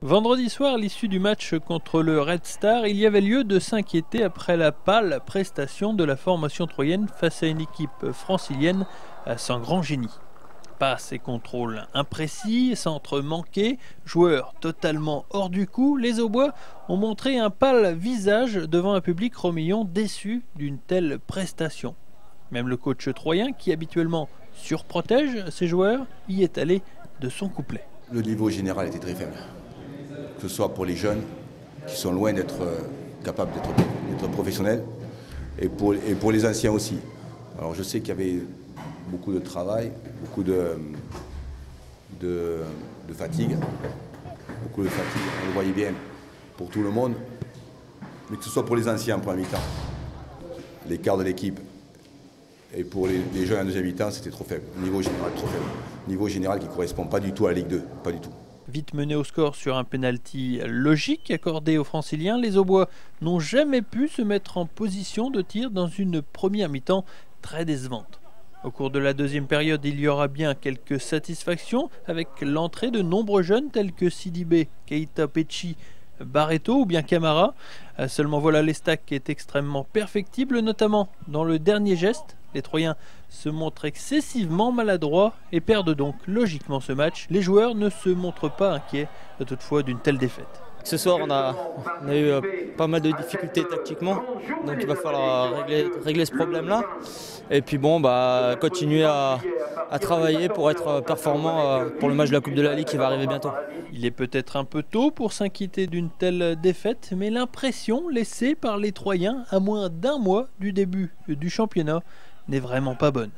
Vendredi soir, à l'issue du match contre le Red Star, il y avait lieu de s'inquiéter après la pâle prestation de la formation troyenne face à une équipe francilienne sans grand génie. Passes et contrôles imprécis, centres manqués, joueurs totalement hors du coup, les Aubois ont montré un pâle visage devant un public romillon déçu d'une telle prestation. Même le coach troyen, qui habituellement surprotège ses joueurs, y est allé de son couplet. Le niveau général était très faible, que ce soit pour les jeunes qui sont loin d'être capables d'être professionnels et pour les anciens aussi. Alors je sais qu'il y avait beaucoup de travail, beaucoup de fatigue, on le voyait bien pour tout le monde, mais que ce soit pour les anciens en premier mi-temps, l'écart de l'équipe, et pour les jeunes en deuxième mi-temps, c'était trop faible, niveau général trop faible, niveau général qui ne correspond pas du tout à la Ligue 2, pas du tout. Vite mené au score sur un penalty logique accordé aux Franciliens, les Aubois n'ont jamais pu se mettre en position de tir dans une première mi-temps très décevante. Au cours de la deuxième période, il y aura bien quelques satisfactions avec l'entrée de nombreux jeunes tels que Sidibé, Keita Pecci, Barreto ou bien Camara. Seulement voilà, l'Estac est extrêmement perfectible, notamment dans le dernier geste. Les Troyens se montrent excessivement maladroits et perdent donc logiquement ce match. Les joueurs ne se montrent pas inquiets toutefois d'une telle défaite. Ce soir, on a eu pas mal de difficultés tactiquement, donc il va falloir régler ce problème-là. Et puis bon, continuer à travailler pour être performant pour le match de la Coupe de la Ligue qui va arriver bientôt. Il est peut-être un peu tôt pour s'inquiéter d'une telle défaite, mais l'impression laissée par les Troyens à moins d'un mois du début du championnat n'est vraiment pas bonne.